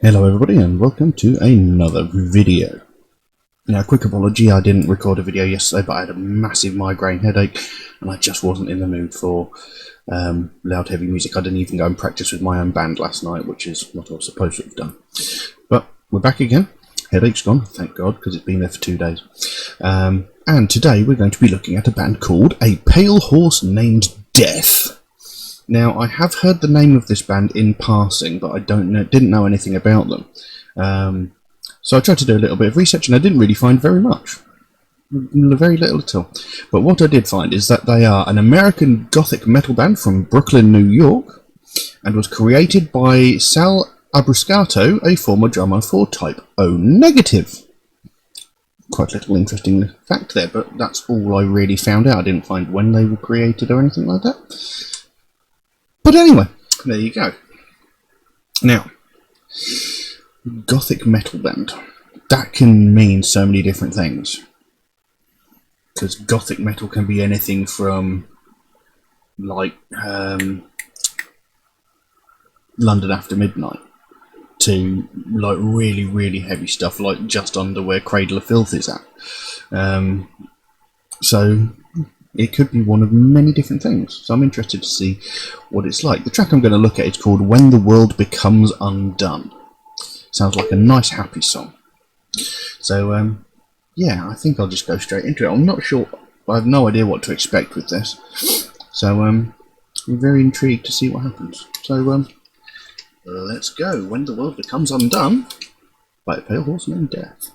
Hello everybody and welcome to another video. Now, quick apology, I didn't record a video yesterday, but I had a massive migraine headache and I just wasn't in the mood for loud heavy music. I didn't even go and practice with my own band last night, which is what I was supposed to have done. But we're back again. Headache's gone, thank God, because it's been there for 2 days. And today we're going to be looking at a band called A Pale Horse Named Death. Now, I have heard the name of this band in passing, but I didn't know anything about them. So I tried to do a little bit of research, and I didn't really find very much. Very little at all. But what I did find is that they are an American gothic metal band from Brooklyn, New York, and was created by Sal Abruscato, a former drummer for Type O Negative. Quite a little interesting fact there, but that's all I really found out. I didn't find when they were created or anything like that. But anyway, there you go. Now, gothic metal band. That can mean so many different things. Because gothic metal can be anything from, like, London After Midnight to, like, really, really heavy stuff like Just Under Where Cradle of Filth is at. So it could be one of many different things. So I'm interested to see what it's like. The track I'm going to look at is called When the World Becomes Undone. Sounds like a nice, happy song. So, yeah, I think I'll just go straight into it. I'm not sure. I have no idea what to expect with this. So, I'm very intrigued to see what happens. So, let's go. When the World Becomes Undone by A Pale Horse Named Death.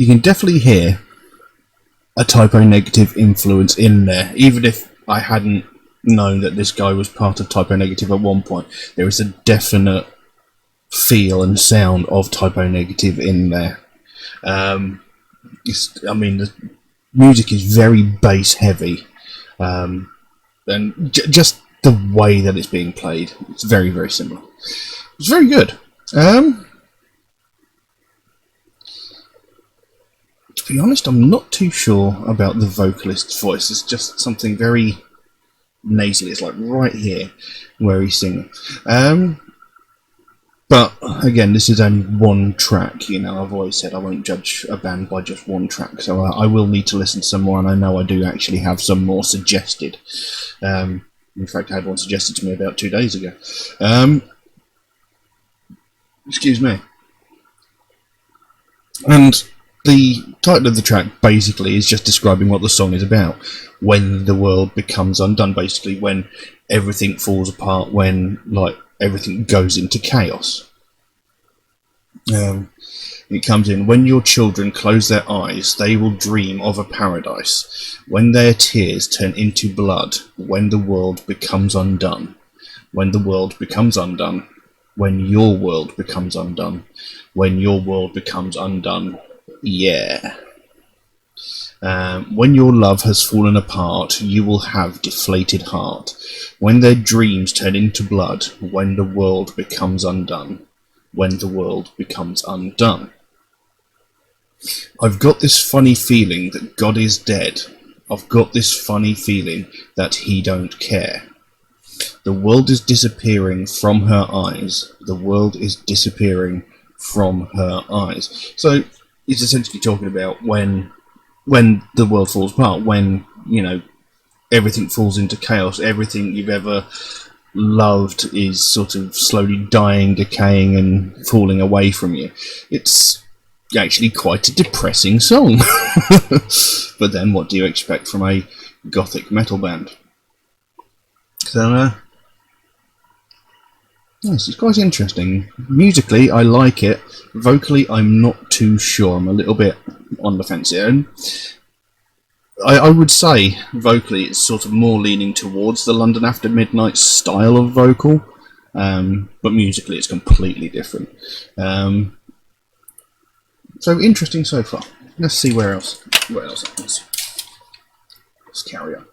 you can definitely hear a Typo Negative influence in there, even if I hadn't known that this guy was part of Typo Negative at one point. There is a definite feel and sound of Typo Negative in there. I mean, the music is very bass heavy, and just the way that it's being played, it's very, very similar. It's very good. To be honest, I'm not too sure about the vocalist's voice. It's just something very nasally. It's like right here where he's singing. But again, this is only one track. You know, I've always said I won't judge a band by just one track, so I will need to listen to some more, and I know I do actually have some more suggested. In fact, I had one suggested to me about 2 days ago. Excuse me. And the title of the track basically is just describing what the song is about. When the world becomes undone, basically when everything falls apart, when like everything goes into chaos. It comes in, when your children close their eyes, they will dream of a paradise. When their tears turn into blood, when the world becomes undone. When the world becomes undone. When your world becomes undone. When your world becomes undone. Yeah. When your love has fallen apart, you will have deflated heart. When their dreams turn into blood, when the world becomes undone. When the world becomes undone. I've got this funny feeling that God is dead. I've got this funny feeling that he don't care. The world is disappearing from her eyes. The world is disappearing from her eyes. So it's essentially talking about when the world falls apart, when, you know, everything falls into chaos, everything you've ever loved is sort of slowly dying, decaying, and falling away from you. It's actually quite a depressing song. But then what do you expect from a gothic metal band? So, yes, it's quite interesting. Musically, I like it. Vocally, I'm not too sure. I'm a little bit on the fence here. I would say, vocally, it's sort of more leaning towards the London After Midnight style of vocal, but musically it's completely different. So interesting so far. Let's see where else happens. Let's carry on.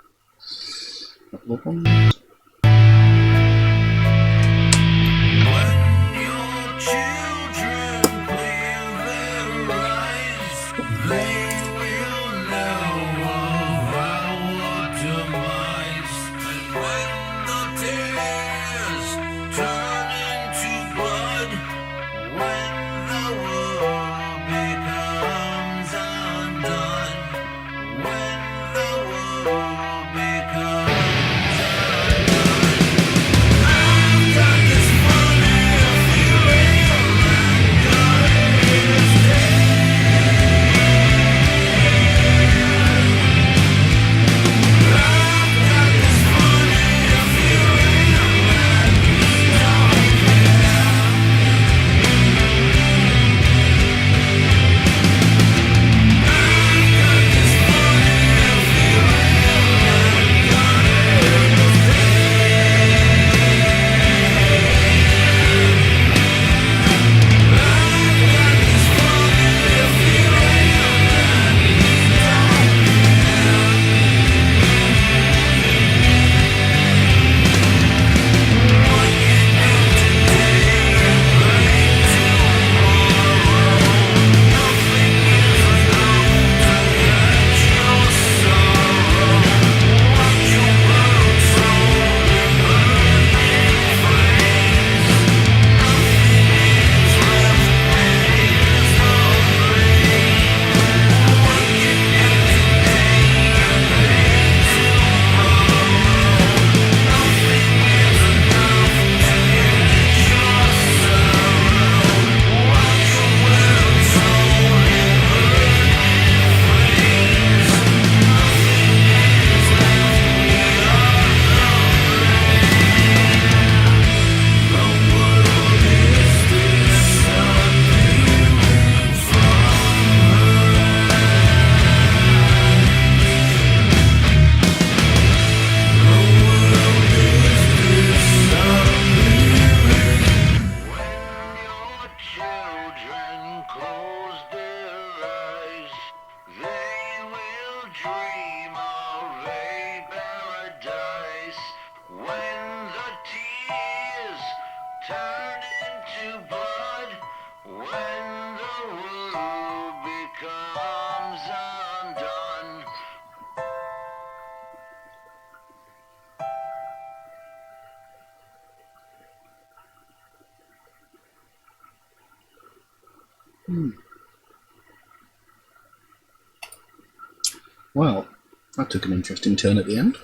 Well, that took an interesting turn at the end.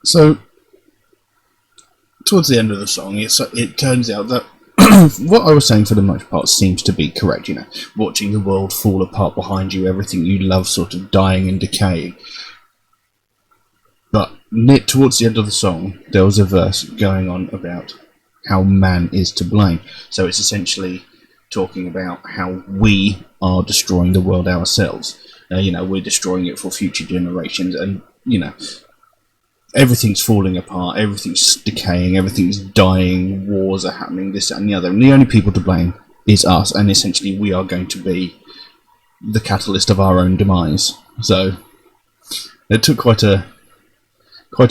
So, towards the end of the song, it turns out that what I was saying for the most part seems to be correct. You know, watching the world fall apart behind you, everything you love sort of dying and decaying. But towards the end of the song, there was a verse going on about how man is to blame. So it's essentially talking about how we are destroying the world ourselves. You know, we're destroying it for future generations, and you know, everything's falling apart, everything's decaying, everything's dying, wars are happening, this, that, and the other. And the only people to blame is us, and essentially we are going to be the catalyst of our own demise. So it took quite a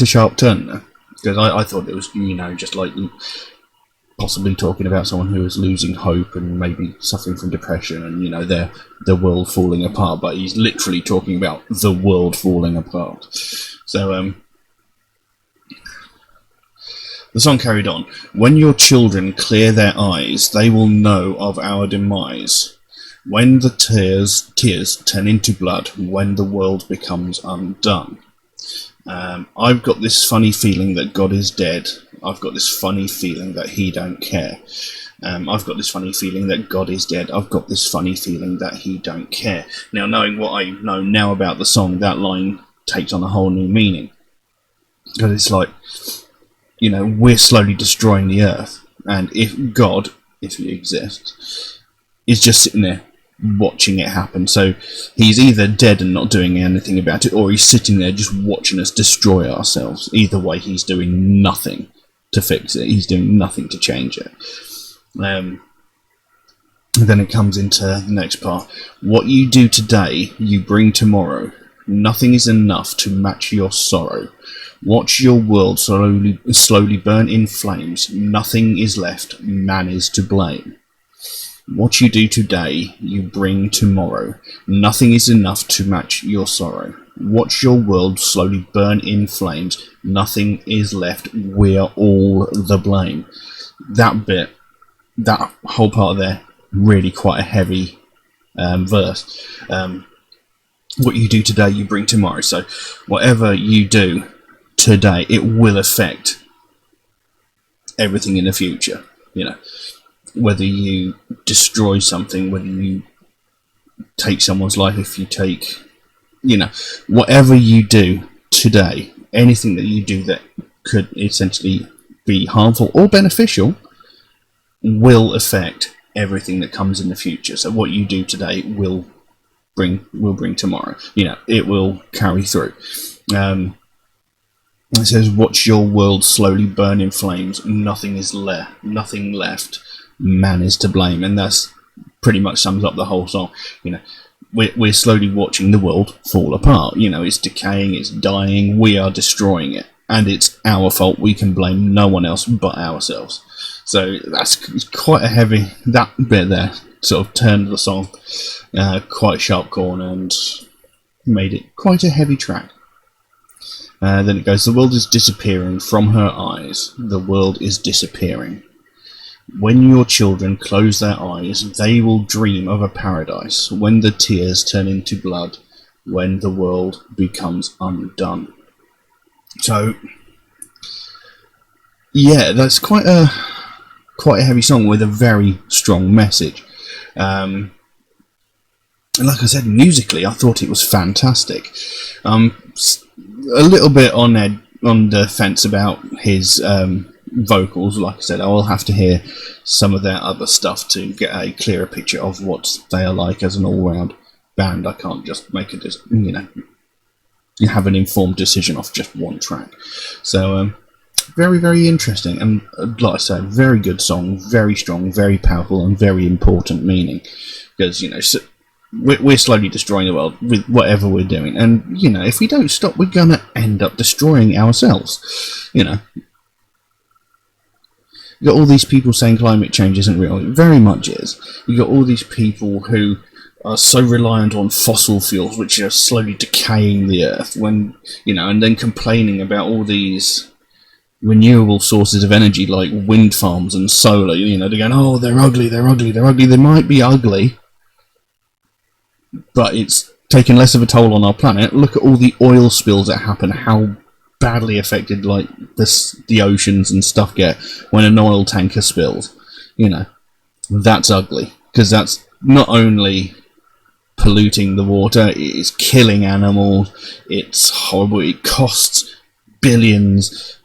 sharp turn there, because I thought it was, you know, just like possibly talking about someone who is losing hope and maybe suffering from depression, and you know, the world falling apart. But he's literally talking about the world falling apart. So the song carried on. When your children clear their eyes, they will know of our demise. When the tears turn into blood, when the world becomes undone. I've got this funny feeling that God is dead. I've got this funny feeling that he don't care. I've got this funny feeling that God is dead. I've got this funny feeling that he don't care. Now, knowing what I know now about the song, that line takes on a whole new meaning. Because it's like, you know, we're slowly destroying the earth. And if God, if he exists, is just sitting there watching it happen. So he's either dead and not doing anything about it, or he's sitting there just watching us destroy ourselves. Either way, he's doing nothing to fix it. He's doing nothing to change it. Then it comes into the next part. What you do today, you bring tomorrow. Nothing is enough to match your sorrow. Watch your world slowly burn in flames. Nothing is left. Man is to blame. What you do today, you bring tomorrow. Nothing is enough to match your sorrow. Watch your world slowly burn in flames. Nothing is left. We're all the blame. That bit, that whole part there, really quite a heavy verse. What you do today, you bring tomorrow. So whatever you do today, it will affect everything in the future. You know, whether you destroy something, whether you take someone's life, if you take, you know, whatever you do today, anything that you do that could essentially be harmful or beneficial will affect everything that comes in the future. So what you do today will bring tomorrow. You know, it will carry through. It says, watch your world slowly burn in flames. Nothing left. Man is to blame. And that's pretty much sums up the whole song. You know, we're slowly watching the world fall apart. You know, it's decaying, it's dying, we are destroying it, and it's our fault. We can blame no one else but ourselves. So that's quite a heavy, that bit there sort of turned the song quite a sharp corner and made it quite a heavy track. Then it goes, the world is disappearing from her eyes. The world is disappearing. When your children close their eyes, they will dream of a paradise. When the tears turn into blood, when the world becomes undone. So, yeah, that's quite a heavy song with a very strong message. And like I said, musically, I thought it was fantastic. A little bit on the fence about his vocals. Like I said, I will have to hear some of their other stuff to get a clearer picture of what they are like as an all-round band. I can't just make it, you know, you have an informed decision off just one track. So very, very interesting, and like I said, very good song, very strong, very powerful, and very important meaning. Because, you know, so we're slowly destroying the world with whatever we're doing, and you know, if we don't stop, we're gonna end up destroying ourselves. You know, you got all these people saying climate change isn't real. It very much is. You got all these people who are so reliant on fossil fuels, which are slowly decaying the earth. When, you know, and then complaining about all these renewable sources of energy like wind farms and solar, they're going, oh, they're ugly, they're ugly, they're ugly. They might be ugly, but it's taken less of a toll on our planet. Look at all the oil spills that happen, how badly affected like the oceans and stuff get when an oil tanker spills. That's ugly, because that's not only polluting the water, it is killing animals, it's horrible, it costs billions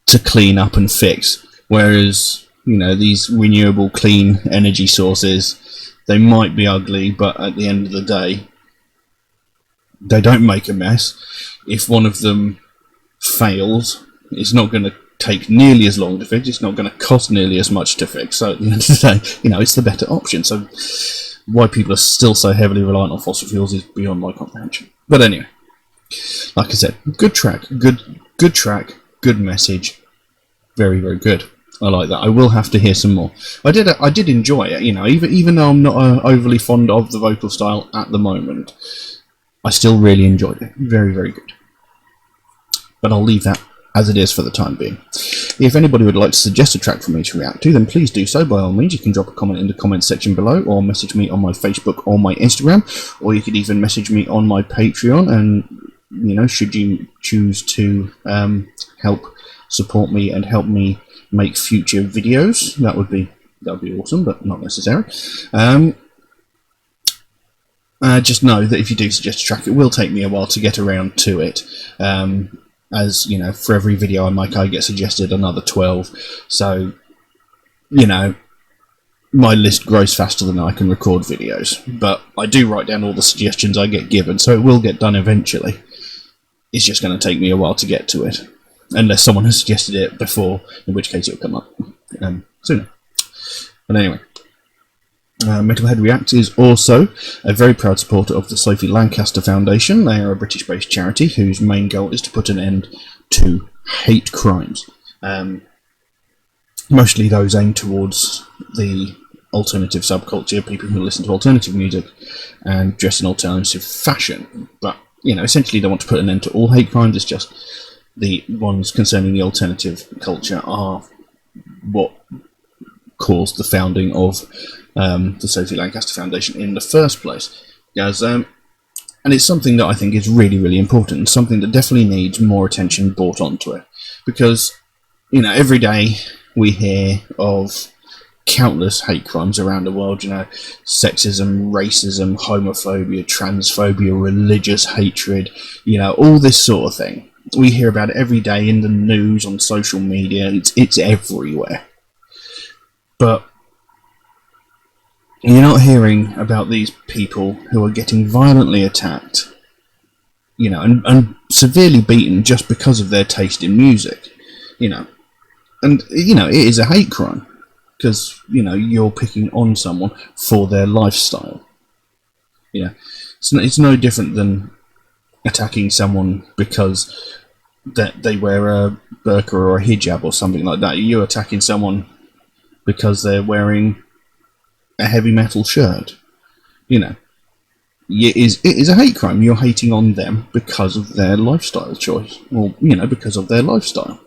to clean up and fix, whereas these renewable clean energy sources, they might be ugly, but at the end of the day they don't make a mess. If one of them fails, it's not going to take nearly as long to fix, it's not going to cost nearly as much to fix, so at the end of the day, it's the better option. So why people are still so heavily reliant on fossil fuels is beyond my comprehension. But anyway, like I said, good track, good message, very, very good. I like that. I will have to hear some more. I did enjoy it, even though I'm not overly fond of the vocal style at the moment, I still really enjoyed it. Very, very good. But I'll leave that as it is for the time being. If anybody would like to suggest a track for me to react to, then please do so by all means. You can drop a comment in the comments section below, or message me on my Facebook or my Instagram, or you could even message me on my Patreon, and should you choose to help support me and help me make future videos, that would be awesome, but not necessary. Just know that if you do suggest a track, it will take me a while to get around to it. As for every video I make, I get suggested another 12. So, my list grows faster than I can record videos. But I do write down all the suggestions I get given, so it will get done eventually. It's just going to take me a while to get to it, unless someone has suggested it before, in which case it'll come up sooner. But anyway. Metalhead Reacts is also a very proud supporter of the Sophie Lancaster Foundation. They are a British-based charity whose main goal is to put an end to hate crimes. Mostly those aimed towards the alternative subculture, people who listen to alternative music and dress in alternative fashion. But, essentially they want to put an end to all hate crimes. It's just the ones concerning the alternative culture are what caused the founding of the Sophie Lancaster Foundation in the first place. And it's something that I think is really, really important, and something that definitely needs more attention brought onto it. Because, every day we hear of countless hate crimes around the world, sexism, racism, homophobia, transphobia, religious hatred, all this sort of thing. We hear about it every day in the news, on social media, it's everywhere. But you're not hearing about these people who are getting violently attacked, and severely beaten just because of their taste in music, And, it is a hate crime, because, you're picking on someone for their lifestyle. It's no different than attacking someone because that they wear a burqa or a hijab or something like that. You're attacking someone because they're wearing a heavy metal shirt. It is a hate crime. You're hating on them because of their lifestyle choice, or because of their lifestyle,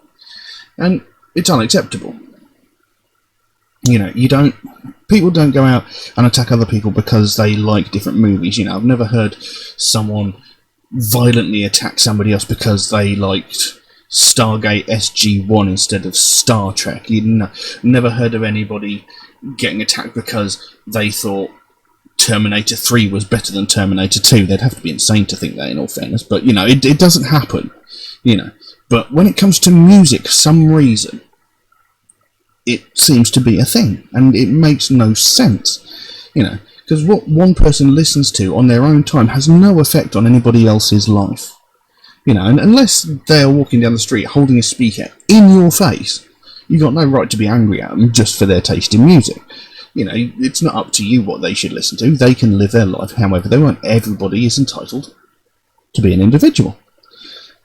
and it's unacceptable. People don't go out and attack other people because they like different movies. I've never heard someone violently attack somebody else because they liked Stargate SG-1 instead of Star Trek. Never heard of anybody getting attacked because they thought Terminator 3 was better than Terminator 2. They'd have to be insane to think that, in all fairness. But, it doesn't happen. But when it comes to music, for some reason, it seems to be a thing. And it makes no sense. Because what one person listens to on their own time has no effect on anybody else's life. And unless they are walking down the street holding a speaker in your face, you've got no right to be angry at them just for their taste in music. It's not up to you what they should listen to. They can live their life however they want. Everybody is entitled to be an individual.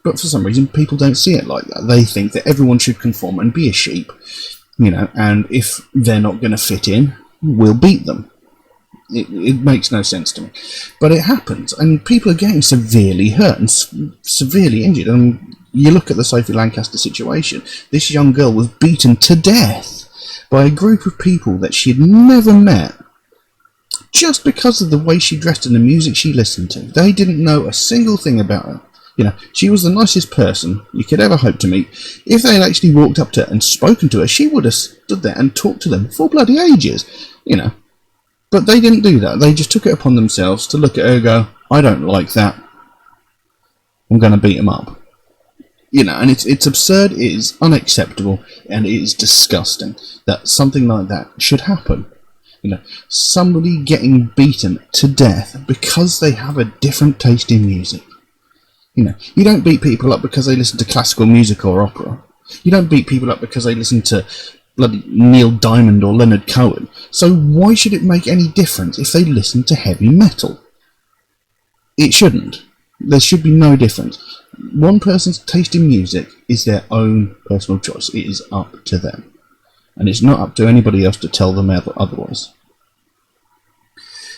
But for some reason, people don't see it like that. They think that everyone should conform and be a sheep, and if they're not going to fit in, we'll beat them. It makes no sense to me. But it happens, and people are getting severely hurt and severely injured. And You look at the Sophie Lancaster situation. This young girl was beaten to death by a group of people that she had never met, just because of the way she dressed and the music she listened to. They didn't know a single thing about her. You know, she was the nicest person you could ever hope to meet. If they had actually walked up to her and spoken to her, she would have stood there and talked to them for bloody ages, you know. But they didn't do that. They just took it upon themselves to look at her and go, I don't like that, I'm going to beat him up. You know, and it's absurd, it is unacceptable, and it is disgusting that something like that should happen. You know, somebody getting beaten to death because they have a different taste in music. You know, you don't beat people up because they listen to classical music or opera. You don't beat people up because they listen to bloody Neil Diamond or Leonard Cohen. So why should it make any difference if they listen to heavy metal? It shouldn't. There should be no difference. One person's taste in music is their own personal choice. It is up to them. And it's not up to anybody else to tell them otherwise.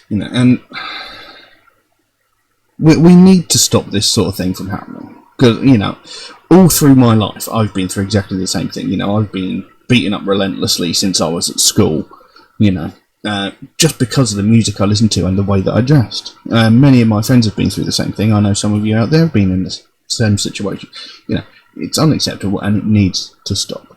You know, and we need to stop this sort of thing from happening. Because, you know, all through my life, I've been through exactly the same thing. You know, I've been beaten up relentlessly since I was at school, you know, just because of the music I listened to and the way that I dressed. Many of my friends have been through the same thing. I know some of you out there have been in the same situation. You know, it's unacceptable and it needs to stop.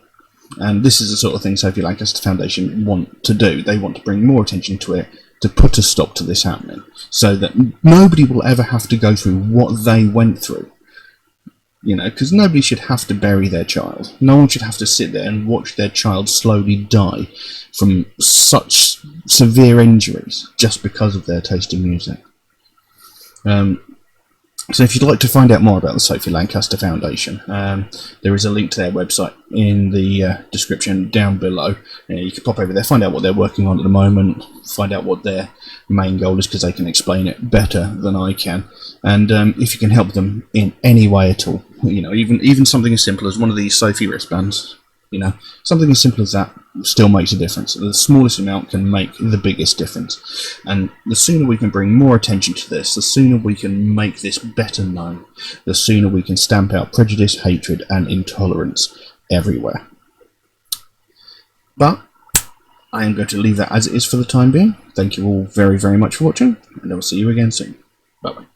And this is the sort of thing Sophie Lancaster Foundation want to do. They want to bring more attention to it, to put a stop to this happening, so that nobody will ever have to go through what they went through. You know, because nobody should have to bury their child. No one should have to sit there and watch their child slowly die from such severe injuries just because of their taste in music. So if you'd like to find out more about the Sophie Lancaster Foundation, there is a link to their website in the description down below. You can pop over there, find out what they're working on at the moment, find out what their main goal is, because they can explain it better than I can. And if you can help them in any way at all, you know, even something as simple as one of these Sophie wristbands, you know, something as simple as that still makes a difference. The smallest amount can make the biggest difference. And the sooner we can bring more attention to this, the sooner we can make this better known, the sooner we can stamp out prejudice, hatred, and intolerance everywhere. But I am going to leave that as it is for the time being. Thank you all very, very much for watching, and I will see you again soon. Bye-bye.